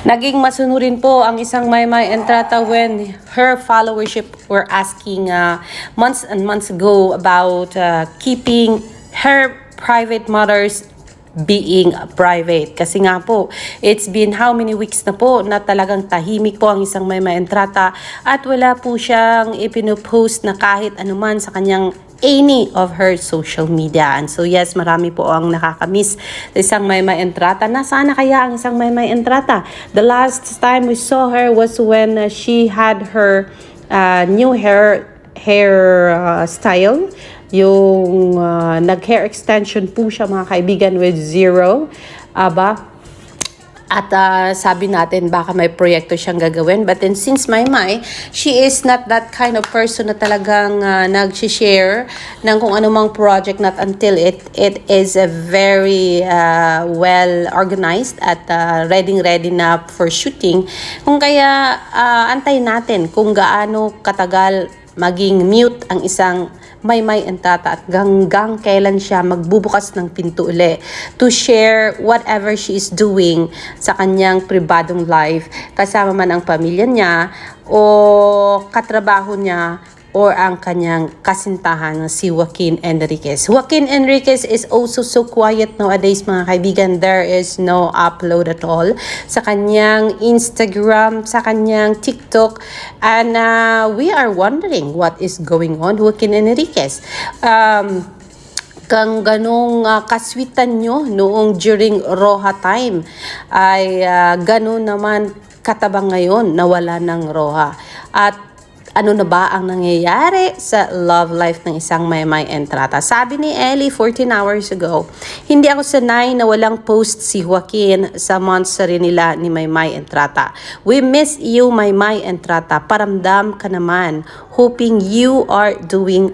Naging masunurin po ang isang Maymay Entrata when her followership were asking months and months ago about keeping her private matters being private. Kasi nga po, it's been how many weeks na po na talagang tahimik po ang isang Maymay Entrata at wala po siyang ipinopost na kahit anuman sa kanyang any of her social media. And so yes, marami po ang nakakamiss sa isang Maymay Entrata. Nasaan na kaya ang isang Maymay Entrata? The last time we saw her was when she had her new hair style. Yung nag-hair extension po siya mga kaibigan with zero. At sabi natin baka may proyekto siyang gagawin. But then since Maymay, she is not that kind of person na talagang nag-share ng kung anumang project, not until it is a very well organized at ready na for shooting. Kung kaya antayin natin kung gaano katagal maging mute ang isang Maymay Entrata at hanggang kailan siya magbubukas ng pinto uli to share whatever she is doing sa kanyang pribadong life, kasama man ang pamilya niya o katrabaho niya or ang kanyang kasintahan na si Joaquin Enriquez. Joaquin Enriquez is also so quiet nowadays mga kaibigan. There is no upload at all sa kanyang Instagram, sa kanyang TikTok. And we are wondering what is going on, Joaquin Enriquez. Kang ganong kaswitan nyo noong during Roja time ay ganon naman katabang ngayon na wala ng Roja. At ano na ba ang nangyayari sa love life ng isang Maymay Entrata? Sabi ni Ellie 14 hours ago, hindi ako sanay na walang post si Joaquin sa months rin nila ni Maymay Entrata. We miss you, Maymay Entrata. Paramdam ka naman. Hoping you are doing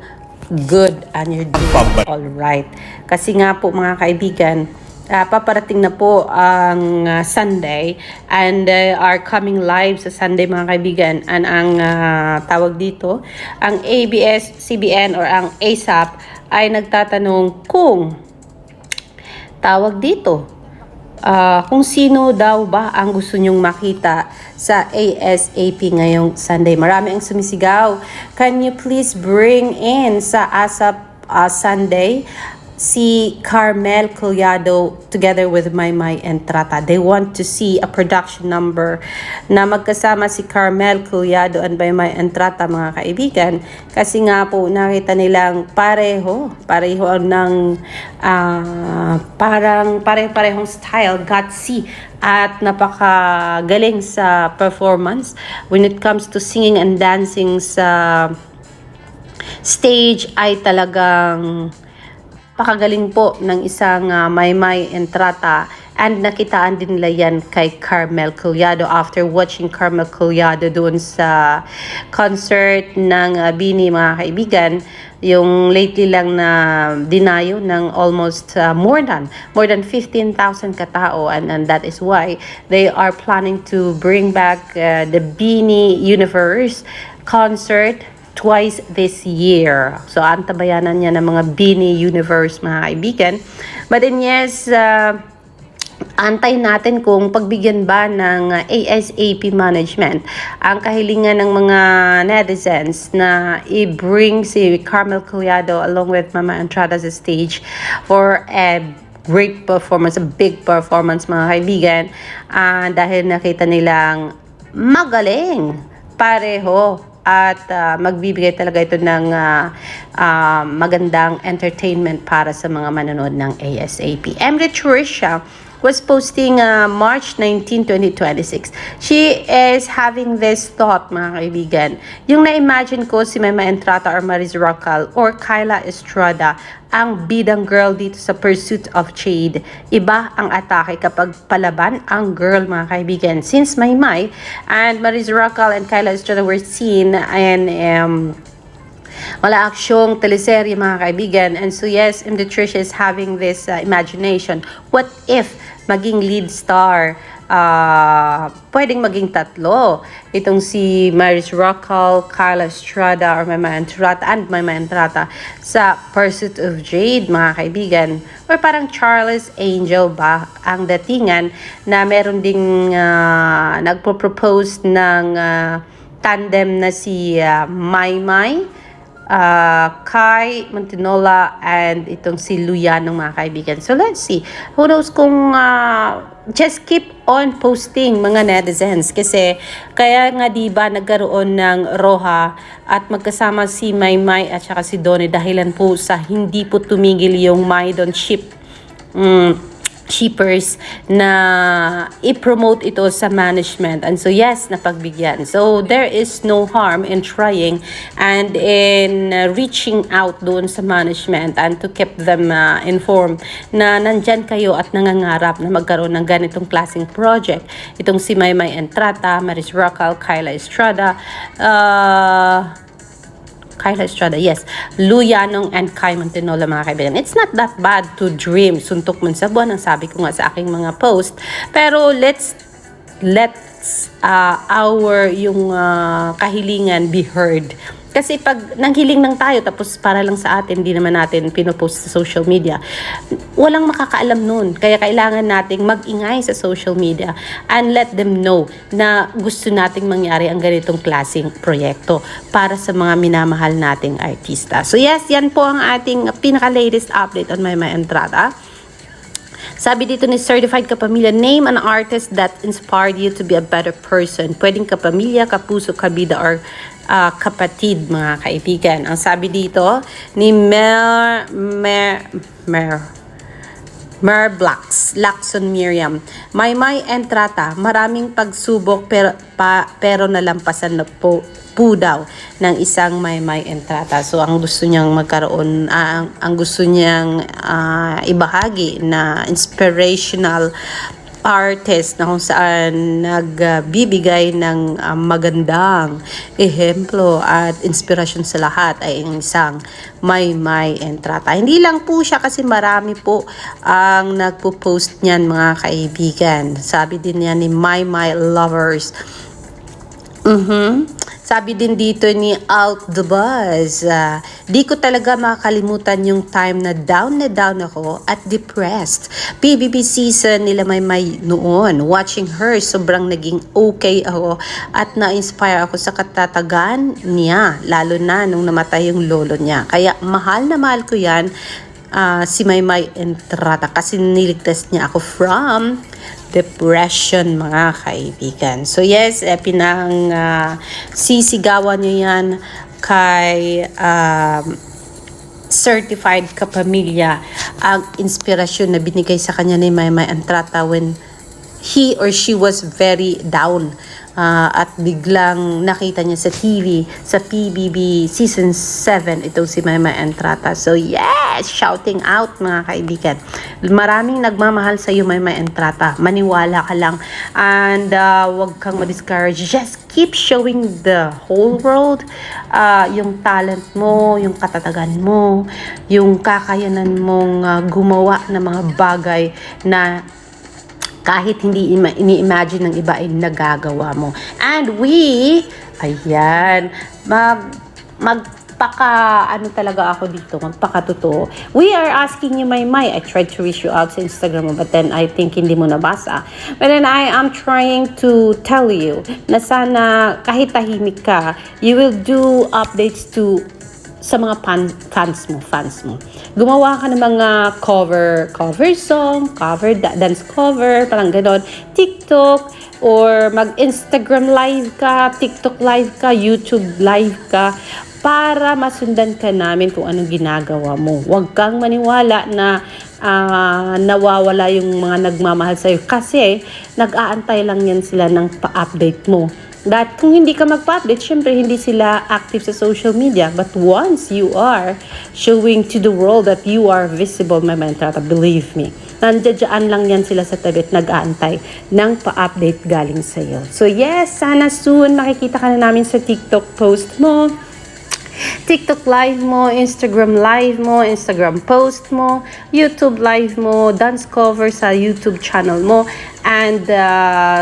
good and you're doing all right. Kasi nga po mga kaibigan, paparating na po ang Sunday and are coming live sa Sunday mga kaibigan, and ang tawag dito, ang ABS-CBN or ang ASAP ay nagtatanong kung tawag dito, kung sino daw ba ang gusto nyong makita sa ASAP ngayong Sunday. Marami ang sumisigaw, can you please bring in sa ASAP Sunday si Carmel Collado together with Maymay Entrata. They want to see a production number na magkasama si Carmel Collado and Maymay Entrata mga kaibigan, kasi nga po nakita nilang pareho ng parang pare-parehong style, gutsy at napakagaling sa performance when it comes to singing and dancing sa stage. Ay talagang pakagaling po ng isang Maymay Entrata, and nakitaan din nila yan kay Carmel Collado after watching Carmel Collado doon sa concert ng Bini mga kaibigan, yung lately lang na dinayo ng almost more than 15,000 katao, and that is why they are planning to bring back the Bini Universe concert twice this year. So, antabayanan niya ng mga Bini Universe, mga kaibigan. But then, yes, antay natin kung pagbigyan ba ng ASAP management ang kahilingan ng mga netizens na i-bring si Carmel Collado along with Maymay Entrata sa stage for a great performance, a big performance, mga kaibigan. Dahil nakita nilang magaling pareho at magbibigay talaga ito ng magandang entertainment para sa mga manonood ng ASAP. Emre Trisha was posting March 19, 2026. She is having this thought, mga kaibigan. Yung na-imagine ko si Maymay Entrata or Mariz Rocal or Kyla Estrada ang bidang girl dito sa Pursuit of Jade. Iba ang atake kapag palaban ang girl, mga kaibigan. Since Maymay and Mariz Rocal and Kyla Estrada were seen in wala aksyong teleserye, mga kaibigan. And so yes, Trish is having this imagination. What if maging lead star pwedeng maging tatlo. Itong si Maris Rocal, Carla Estrada, or Maymay Entrata, and Maymay Entrata sa Pursuit of Jade, mga kaibigan. Or parang Charles Angel ba ang datingan na meron ding nagpo-propose ng tandem na si Maymay, Kai Montinola, and itong si Luyan ng mga kaibigan. So let's see. Who knows kung just keep on posting mga netizens kasi kaya nga diba nagkaroon ng Roja at magkasama si Maymay at saka si Donnie dahilan po sa hindi po tumigil yung Maydon ship. Shippers na i-promote ito sa management, and so yes, napagbigyan. So there is no harm in trying and in reaching out doon sa management and to keep them informed na nandyan kayo at nangangarap na magkaroon ng ganitong klaseng project. Itong si Maymay Entrata, Maris Rocal, Carla Estrada, yes. Luyanong and Kai Montinola, mga kaibigan. It's not that bad to dream. Suntok man sa buwan, ang sabi ko nga sa aking mga post. Pero let's our yung kahilingan be heard. Kasi pag nanghiling lang tayo tapos para lang sa atin, hindi naman natin pinopost sa social media, walang makakaalam nun. Kaya kailangan nating mag-ingay sa social media and let them know na gusto nating mangyari ang ganitong klaseng proyekto para sa mga minamahal nating artista. So yes, yan po ang ating pinaka-latest update on Maymay Entrata. Sabi dito ni Certified Kapamilya, name an artist that inspired you to be a better person. Pwedeng kapamilya, kapuso, kabida, or kapatid, mga kaibigan. Ang sabi dito ni Mer Blacks, Lacson Miriam, Maymay Entrata, maraming pagsubok pero nalampasan na po daw ng isang Maymay Entrata. So ang gusto niyang magkaroon, ang gusto niyang ibahagi na inspirational artist na kung saan nagbibigay ng magandang ehemplo at inspirasyon sa lahat ay ang isang Maymay Entrata. Hindi lang po siya kasi marami po ang nagpo-post niyan, mga kaibigan. Sabi din niya ni Maymay Lovers. Sabi din dito ni Out the Buzz, di ko talaga makakalimutan yung time na down ako at depressed. PBB season nila Maymay noon. Watching her, sobrang naging okay ako at na-inspire ako sa katatagan niya, lalo na nung namatay yung lolo niya. Kaya mahal na mahal ko yan, si Maymay Entrata, kasi niligtas niya ako from depression, mga kaibigan. So yes, pinang sisigawan nyo yan kay Certified Kapamilya ang inspirasyon na binigay sa kanya ni Maymay Entrata when he or she was very down. At biglang nakita niya sa TV, sa PBB Season 7, itong si Maymay Entrata. So yes, shouting out, mga kaibigan. Maraming nagmamahal sa iyo, Maymay Entrata. Maniwala ka lang. And wag kang ma-discourage. Just keep showing the whole world yung talent mo, yung katatagan mo, yung kakayanan mong gumawa ng mga bagay na kahit hindi ini-imagine ng iba ay nagagawa mo. And magpakatotoo. We are asking you, Maymay. I tried to reach you out sa Instagram mo, but then I think hindi mo nabasa. But then I am trying to tell you na sana kahit tahimik ka, you will do updates sa mga fans mo. Gumawa ka ng mga cover song, dance cover, parang gano'n, TikTok, or mag-Instagram live ka, TikTok live ka, YouTube live ka, para masundan ka namin kung anong ginagawa mo. Huwag kang maniwala na nawawala yung mga nagmamahal sa'yo kasi nag-aantay lang yan sila ng pa-update mo. That kung hindi ka magpa-update, syempre hindi sila active sa social media. But once you are showing to the world that you are visible, Maymay Entrata, believe me, nandiyan lang yan sila sa tabi at nag-aantay ng pa-update galing sa'yo. So yes, sana soon makikita ka na namin sa TikTok post mo, TikTok live mo, Instagram live mo, Instagram post mo, YouTube live mo, dance cover sa YouTube channel mo, and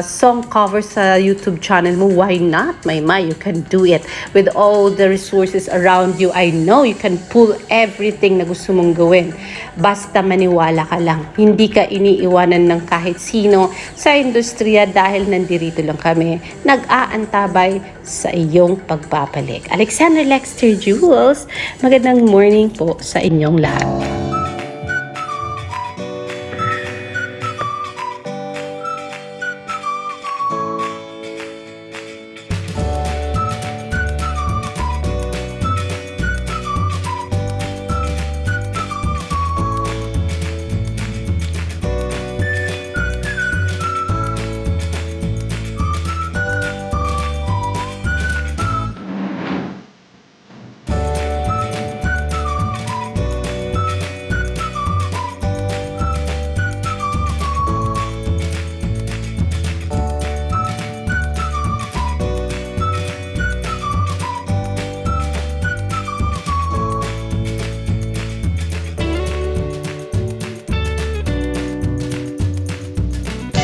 song cover sa YouTube channel mo, why not? My, you can do it. With all the resources around you, I know you can pull everything na gusto mong gawin. Basta maniwala ka lang. Hindi ka iniiwanan ng kahit sino sa industriya dahil nandito lang kami. Nag-aantabay sa iyong pagbabalik. Alexander Lexter Jules, magandang morning po sa inyong lahat.